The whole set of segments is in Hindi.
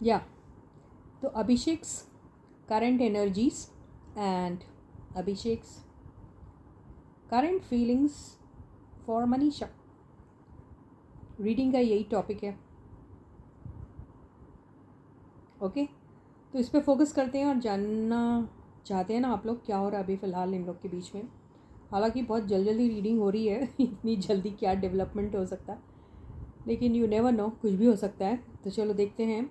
या तो Abhishek's current energies and Abhishek's current feelings for Manisha, reading का यही टॉपिक है। ओके, तो इस पर फोकस करते हैं और जानना चाहते हैं ना आप लोग क्या हो रहा है अभी फ़िलहाल इन लोग के बीच में। हालांकि बहुत जल्दी रीडिंग हो रही है इतनी जल्दी क्या डेवलपमेंट हो सकता है, लेकिन यू नेवर नो, कुछ भी हो सकता है। तो चलो देखते हैं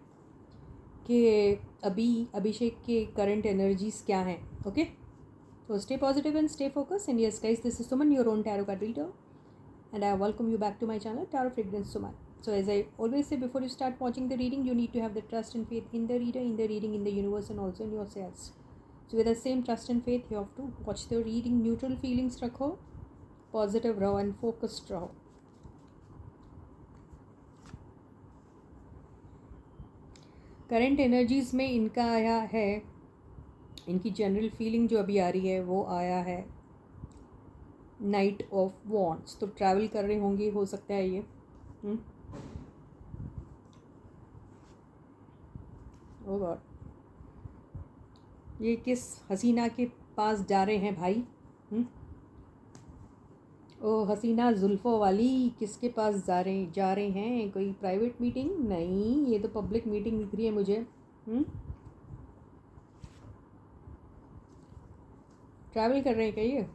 कि अभी अभिषेक के करंट एनर्जीज क्या हैं। ओके, तो stay positive and stay focus and yes guys, this is Suman, your own tarot card reader, and I welcome you back to my channel, Tarot Fragrance Suman. So as I always say, before you start watching the reading, you need to have the trust and faith in the reader, in the reading, in the universe, and also in yourselves. So with the same trust and faith, you have to watch the reading. Neutral feelings रखो, positive रहो and focused रहो। करंट एनर्जीज में इनका आया है, इनकी जनरल फीलिंग जो अभी आ रही है वो आया है नाइट ऑफ वॉन्ड्स। तो ट्रैवल कर रहे होंगे, हो सकता है ये। ओ गॉड, ये किस हसीना के पास जा रहे हैं भाई? ओ हसीना जुल्फ़ों वाली, किसके पास जा रहे हैं? कोई प्राइवेट मीटिंग? नहीं, ये तो पब्लिक मीटिंग दिख रही है मुझे। ट्रैवल कर रहे हैं क्या ये?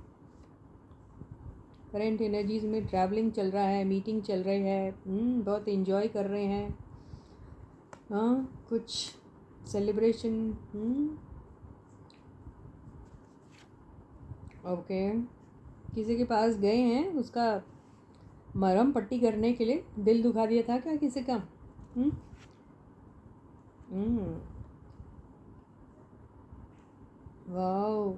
करंट एनर्जीज में ट्रैवलिंग चल रहा है, मीटिंग चल रही है, बहुत एंजॉय कर रहे हैं। हाँ, कुछ सेलिब्रेशन। ओके, किसी के पास गए हैं, उसका मरहम पट्टी करने के लिए। दिल दुखा दिया था क्या किसी का? वाओ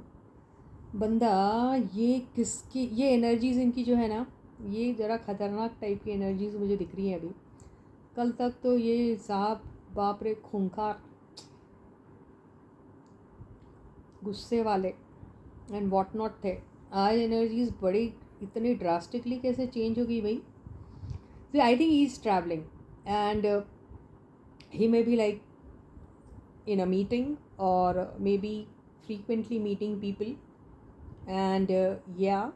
बंदा, ये किसकी ये एनर्जीज़ इनकी जो है ना, ये ज़रा ख़तरनाक टाइप की एनर्जीज़ मुझे दिख रही हैं अभी। कल तक तो ये साहब बाप रे खूंखार, गुस्से वाले एंड वॉट नॉट थे। आज एनर्जीज़ बड़ी इतनी ड्रास्टिकली कैसे चेंज हो गई भाई? I think he is travelling and he may be like in a meeting or maybe frequently meeting people, and yeah,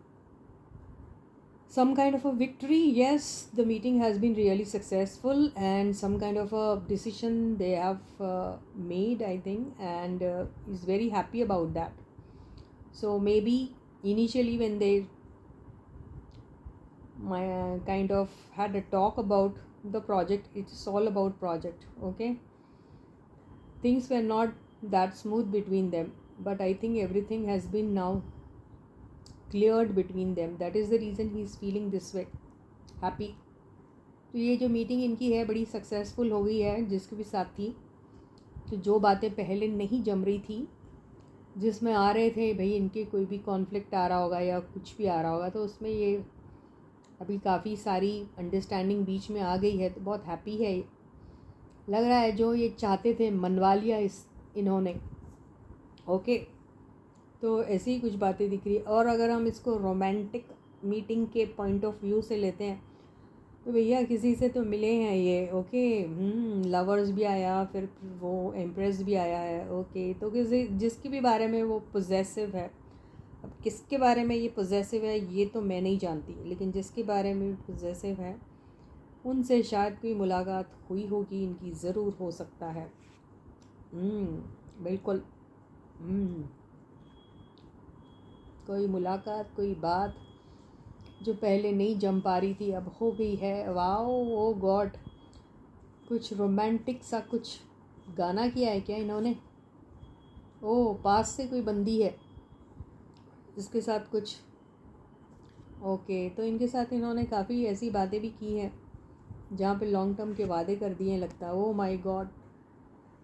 some kind of a victory. Yes, the meeting has been really successful and some kind of a decision they have made, I think, and is very happy about that. So maybe initially when they kind of had a talk about the project, it's all about project. Okay, things were not that smooth between them, but I think everything has been now cleared between them. That is the reason he is feeling this way, happy. तो ये जो मीटिंग इनकी है बड़ी सक्सेसफुल हो गई है, जिसके भी साथ थी। तो जो बातें पहले नहीं जम रही थी, जिसमें आ रहे थे भाई इनके कोई भी कॉन्फ्लिक्ट आ रहा होगा या कुछ भी आ रहा होगा, तो उसमें ये अभी काफ़ी सारी अंडरस्टैंडिंग बीच में आ गई है। तो बहुत हैप्पी है, लग रहा है जो ये चाहते थे मनवा लिया इन्होंने। ओके, तो ऐसी ही कुछ बातें दिख रही है। और अगर हम इसको रोमांटिक मीटिंग के पॉइंट ऑफ व्यू से लेते हैं, तो भैया किसी से तो मिले हैं ये। ओके, लवर्स भी आया, फिर वो एम्प्रेस भी आया है। ओके, तो किसी जिसके भी बारे में वो पोजेसिव है, अब किसके बारे में ये पोजेसिव है ये तो मैं नहीं जानती, लेकिन जिसके बारे में पोजेसिव है उनसे शायद कोई मुलाकात हुई होगी इनकी, ज़रूर हो सकता है। बिल्कुल। कोई मुलाकात, कोई बात जो पहले नहीं जम पा रही थी अब हो गई है। वाओ, ओ गॉड, कुछ रोमांटिक सा कुछ गाना किया है क्या इन्होंने? ओ, पास से कोई बंदी है जिसके साथ कुछ। ओके, तो इनके साथ इन्होंने काफ़ी ऐसी बातें भी की हैं जहाँ पे लॉन्ग टर्म के वादे कर दिए लगता है। ओ माय गॉड,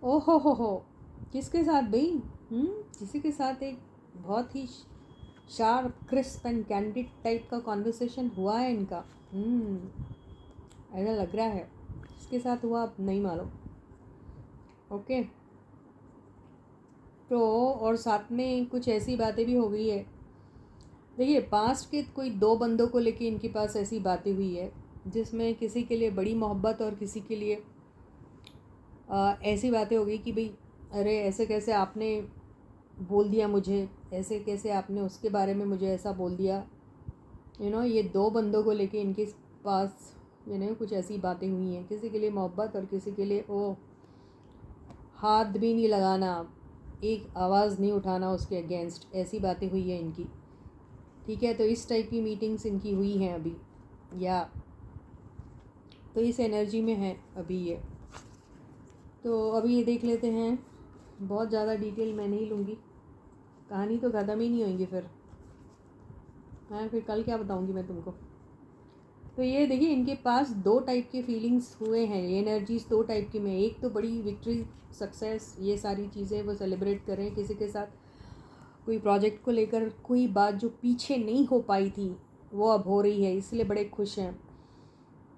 ओ हो, किसके साथ भाई? किसी के साथ एक बहुत ही sharp, crisp and candid type का कॉन्वर्सेशन हुआ है इनका। ऐसा लग रहा है, किसके साथ हुआ अब नहीं मालूम। ओके, तो और साथ में कुछ ऐसी बातें भी हो गई है। देखिए, पास्ट के कोई दो बंदों को लेके इनके पास ऐसी बातें हुई है जिसमें किसी के लिए बड़ी मोहब्बत और किसी के लिए ऐसी बातें हो गई कि भाई अरे ऐसे कैसे आपने बोल दिया मुझे, ऐसे कैसे आपने उसके बारे में मुझे ऐसा बोल दिया, ये दो बंदों को लेके इनके पास कुछ ऐसी बातें हुई हैं। किसी के लिए मोहब्बत और किसी के लिए ओ हाथ भी नहीं लगाना, एक आवाज़ नहीं उठाना उसके अगेंस्ट, ऐसी बातें हुई हैं इनकी। ठीक है, तो इस टाइप की मीटिंग्स इनकी हुई हैं अभी, या तो इस एनर्जी में है अभी ये। तो अभी ये देख लेते हैं, बहुत ज़्यादा डिटेल मैं नहीं लूँगी, कहानी तो ख़त्म ही नहीं होंगी फिर। हाँ, फिर कल क्या बताऊँगी मैं तुमको। तो ये देखिए, इनके पास दो टाइप के फीलिंग्स हुए हैं, ये एनर्जीज दो टाइप की में। एक तो बड़ी विक्ट्री, सक्सेस, ये सारी चीज़ें वो सेलिब्रेट कर रहे हैं किसी के साथ, कोई प्रोजेक्ट को लेकर कोई बात जो पीछे नहीं हो पाई थी वो अब हो रही है, इसलिए बड़े खुश हैं।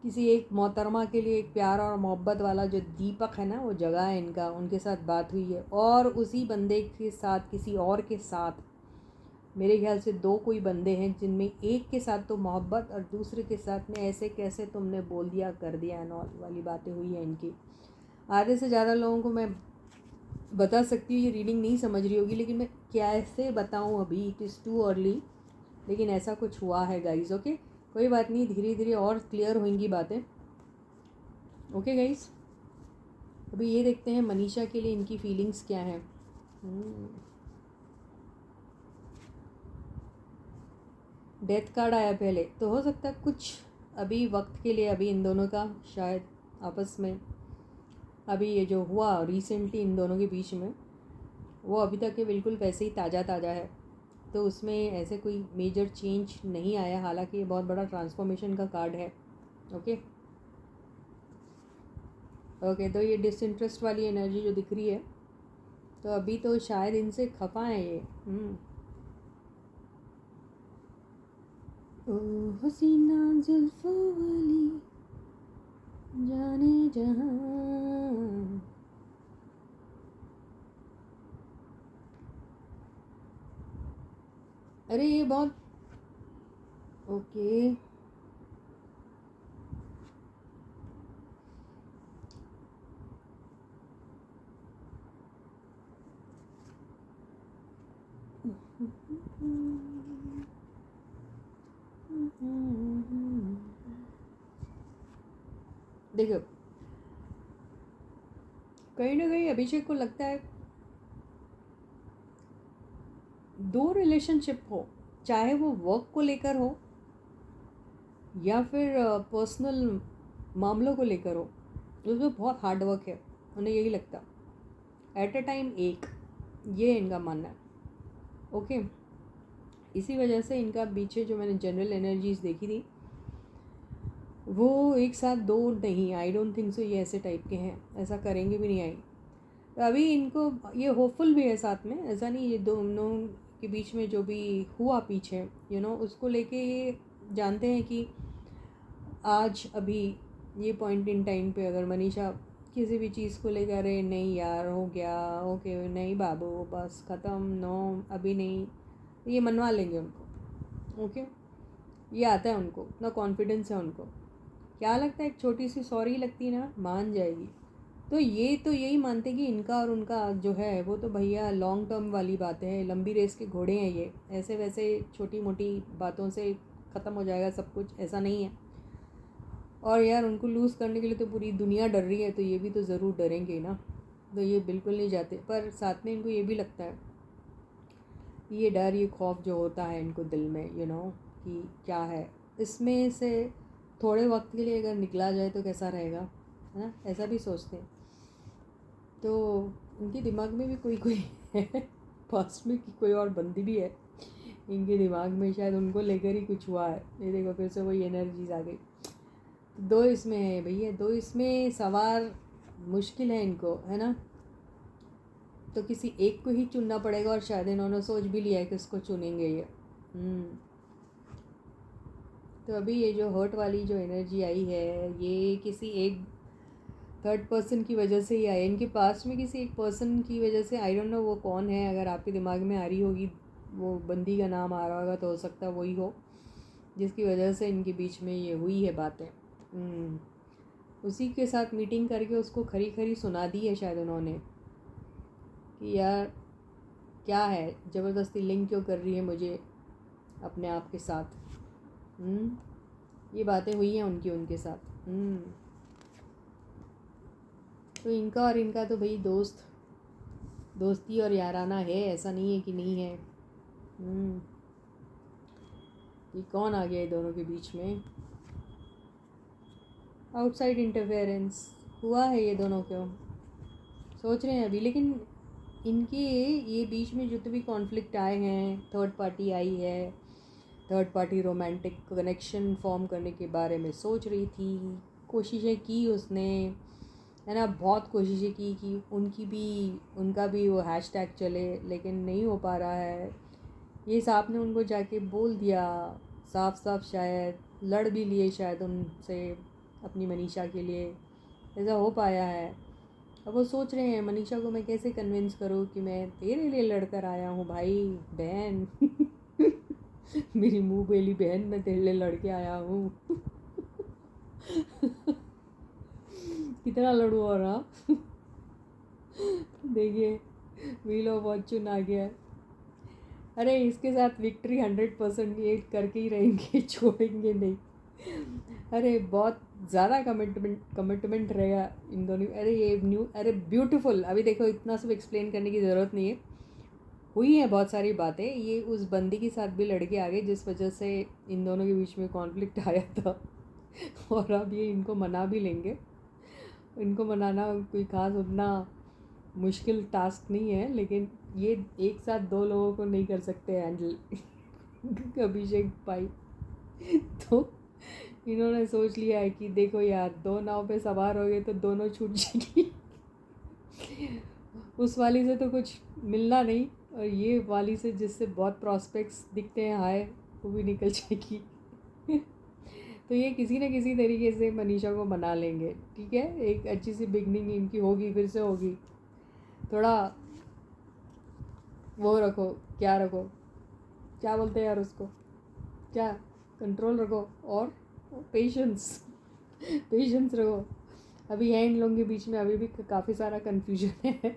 किसी एक मोहतरमा के लिए एक प्यार और मोहब्बत वाला जो दीपक है ना, वो जगह है इनका, उनके साथ बात हुई है। और उसी बंदे के साथ किसी और के साथ, मेरे ख्याल से दो कोई बंदे हैं जिनमें एक के साथ तो मोहब्बत और दूसरे के साथ में ऐसे कैसे तुमने बोल दिया कर दिया एंड ऑल वाली बातें हुई हैं इनकी। आधे से ज़्यादा लोगों को मैं बता सकती हूँ, ये रीडिंग नहीं समझ रही होगी, लेकिन मैं कैसे बताऊँ अभी, इट इज़ टू अर्ली, लेकिन ऐसा कुछ हुआ है गाइज। ओके, कोई बात नहीं, धीरे धीरे और क्लियर होंगी बातें। ओके गाइज, अभी ये देखते हैं मनीषा के लिए इनकी फीलिंग्स क्या हैं। डेथ कार्ड आया पहले, तो हो सकता है कुछ अभी वक्त के लिए अभी इन दोनों का शायद आपस में अभी ये जो हुआ रिसेंटली इन दोनों के बीच में, वो अभी तक के बिल्कुल वैसे ही ताज़ा ताज़ा है। तो उसमें ऐसे कोई मेजर चेंज नहीं आया, हालांकि ये बहुत बड़ा ट्रांसफॉर्मेशन का कार्ड है। ओके ओके, तो ये डिसइंटरेस्ट वाली एनर्जी जो दिख रही है, तो अभी तो शायद इनसे खफा है ये। ओ हसीना जुल्फों वाली जाने जहां, अरे ये बहुत ओके। देखो, कहीं ना कहीं अभिषेक को लगता है दो रिलेशनशिप हो, चाहे वो वर्क को लेकर हो या फिर पर्सनल मामलों को लेकर हो, उसमें बहुत हार्ड वर्क है, उन्हें यही लगता एट अ टाइम एक, ये इनका मानना है। ओके, इसी वजह से इनका पीछे जो मैंने जनरल एनर्जीज देखी थी, वो एक साथ दो नहीं, आई डोंट थिंक सो ये ऐसे टाइप के हैं, ऐसा करेंगे भी नहीं। आई तो अभी इनको ये होपफुल भी है साथ में, ऐसा नहीं, ये दोनों के बीच में जो भी हुआ पीछे उसको लेके ये जानते हैं कि आज अभी ये पॉइंट इन टाइम पे अगर मनीषा किसी भी चीज़ को लेकर अरे नहीं यार हो गया, ओके नहीं बाबू बस ख़त्म, नो अभी नहीं, तो ये मनवा लेंगे उनको। ओके, ये आता है उनको, इतना कॉन्फिडेंस है उनको। क्या लगता है, एक छोटी सी सॉरी लगती ना, मान जाएगी। तो ये तो यही मानते कि इनका और उनका जो है वो तो भैया लॉन्ग टर्म वाली बातें हैं, लंबी रेस के घोड़े हैं ये, ऐसे वैसे छोटी मोटी बातों से ख़त्म हो जाएगा सब कुछ, ऐसा नहीं है। और यार उनको लूज़ करने के लिए तो पूरी दुनिया डर रही है, तो ये भी तो ज़रूर डरेंगे ना, तो ये बिल्कुल नहीं जाते। पर साथ में इनको ये भी लगता है, ये डर ये खौफ जो होता है इनको दिल में कि क्या है, इसमें से थोड़े वक्त के लिए अगर निकला जाए तो कैसा रहेगा, है ना, ऐसा भी सोचते हैं। तो उनके दिमाग में भी कोई कोई है, पास्ट में की कोई और बंदी भी है इनके दिमाग में, शायद उनको लेकर ही कुछ हुआ है। ये देखो फिर से वही एनर्जीज आ गई। दो इसमें है भैया, दो इसमें सवार मुश्किल है इनको, है ना, तो किसी एक को ही चुनना पड़ेगा, और शायद इन्होंने सोच भी लिया है कि उसको चुनेंगे ये। तो अभी ये जो हर्ट वाली जो एनर्जी आई है, ये किसी एक थर्ड पर्सन की वजह से ही आई, इनके पास में किसी एक पर्सन की वजह से। आई डोंट नो वो कौन है, अगर आपके दिमाग में आ रही होगी, वो बंदी का नाम आ रहा होगा, तो हो सकता है वही हो जिसकी वजह से इनके बीच में ये हुई है बातें। उसी के साथ मीटिंग करके उसको खरी खरी सुना दी है शायद उन्होंने कि यार क्या है, ज़बरदस्ती लिंक क्यों कर रही है मुझे अपने आप के साथ। ये बातें हुई हैं उनकी उनके साथ। तो इनका और इनका तो भाई दोस्ती और याराना है, ऐसा नहीं है कि नहीं है। ये कौन आ गया ये दोनों के बीच में? आउटसाइड इंटरफेरेंस हुआ है ये दोनों क्यों सोच रहे हैं अभी। लेकिन इनके ये बीच में जो भी कॉन्फ्लिक्ट आए हैं, थर्ड पार्टी आई है, third party romantic connection form करने के बारे में सोच रही थी, कोशिशें की उसने, है ना, बहुत कोशिशें की कि उनका भी वो हैशटैग चले, लेकिन नहीं हो पा रहा है। ये साहब ने उनको जाके बोल दिया साफ साफ, शायद लड़ भी लिए शायद उनसे अपनी मनीषा के लिए, ऐसा हो पाया है। अब वो सोच रहे हैं मनीषा को मैं कैसे कन्विंस करूँ कि मैं तेरे लिए लड़कर आया हूँ भाई बहन मेरी मुँह बेली बहन, मैं तेरे लिए लड़के आया हूँ कितना लड़ू और हाँ देखिए व्हील ऑफ फॉर्चून आ गया। अरे इसके साथ विक्ट्री 100% ये करके ही रहेंगे, छोड़ेंगे नहीं। अरे बहुत ज़्यादा कमिटमेंट रहेगा इन दोनों। अरे ये अरे ब्यूटीफुल। अभी देखो इतना सब एक्सप्लेन करने की ज़रूरत नहीं है, हुई है बहुत सारी बातें। ये उस बंदी के साथ भी लड़के आ गए जिस वजह से इन दोनों के बीच में कॉन्फ्लिक्ट आया था और अब ये इनको मना भी लेंगे। इनको मनाना कोई ख़ास उतना मुश्किल टास्क नहीं है, लेकिन ये एक साथ दो लोगों को नहीं कर सकते हैंडल अभिषेक भाई। तो इन्होंने सोच लिया है कि देखो यार, दो नाव पे सवार हो गए तो दोनों छूट जाएगी उस वाली से तो कुछ मिलना नहीं, और ये वाली से जिससे बहुत प्रॉस्पेक्ट्स दिखते हैं हाय, वो भी निकल जाएगी तो ये किसी न किसी तरीके से मनीषा को मना लेंगे, ठीक है। एक अच्छी सी बिगनिंग इनकी होगी, फिर से होगी। थोड़ा वो रखो, क्या रखो, क्या बोलते हैं यार उसको, क्या, कंट्रोल रखो और पेशेंस पेशेंस रखो। अभी है इन लोगों के बीच में अभी भी काफ़ी सारा कन्फ्यूजन है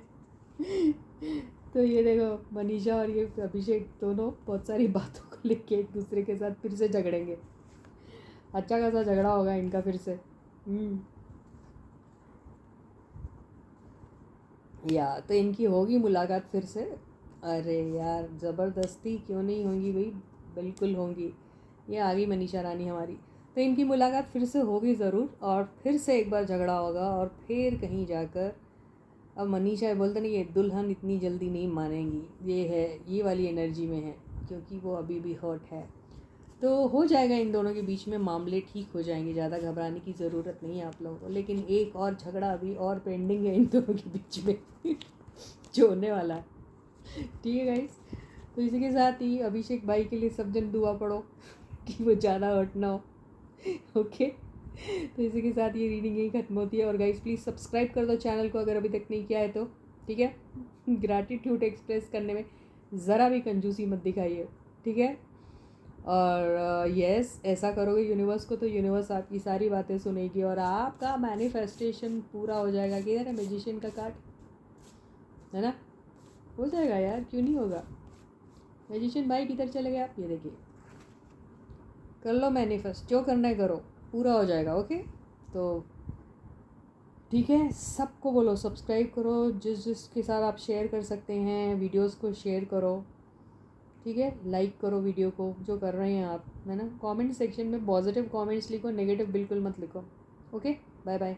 तो ये देखो मनीषा और ये अभिषेक दोनों बहुत सारी बातों को लेके एक दूसरे के साथ फिर से झगड़ेंगे। अच्छा खासा झगड़ा होगा इनका फिर से। या तो इनकी होगी मुलाकात फिर से। अरे यार ज़बरदस्ती क्यों नहीं होंगी भाई, बिल्कुल होंगी। ये आ गई मनीषा रानी हमारी, तो इनकी मुलाकात फिर से होगी ज़रूर, और फिर से एक बार झगड़ा होगा, और फिर कहीं जाकर अब मनीषा बोलते नहीं, ये दुल्हन इतनी जल्दी नहीं मानेंगी, ये है ये वाली एनर्जी में है, क्योंकि वो अभी भी हर्ट है। तो हो जाएगा इन दोनों के बीच में, मामले ठीक हो जाएंगे, ज़्यादा घबराने की ज़रूरत नहीं है आप लोगों को। लेकिन एक और झगड़ा अभी और पेंडिंग है इन दोनों के बीच में जो होने वाला है, ठीक है गाइस। तो इसी के साथ ही अभिषेक भाई के लिए सब जन दुआ पढ़ो कि वो ज़्यादा हर्ट ना हो ओके। तो इसी के साथ ये रीडिंग यही खत्म होती है। और गाइस प्लीज़ सब्सक्राइब कर दो चैनल को अगर अभी तक नहीं किया है तो, ठीक है। ग्रैटिट्यूड एक्सप्रेस करने में ज़रा भी कंजूसी मत दिखाइए, ठीक है। और यस ऐसा करोगे यूनिवर्स को, तो यूनिवर्स आपकी सारी बातें सुनेगी और आपका मैनिफेस्टेशन पूरा हो जाएगा। कि यार मैजिशियन का कार्ड है ना, हो जाएगा यार, क्यों नहीं होगा। मैजिशियन भाई किधर चले गए आप, ये देखिए, कर लो मैनिफेस्ट, जो करना है करो, पूरा हो जाएगा। ओके तो ठीक है, सबको बोलो सब्सक्राइब करो, जिसके साथ आप शेयर कर सकते हैं वीडियोस को शेयर करो, ठीक है। लाइक करो वीडियो को, जो कर रहे हैं आप, है ना। कमेंट सेक्शन में पॉजिटिव कमेंट्स लिखो, नेगेटिव बिल्कुल मत लिखो। Okay bye bye.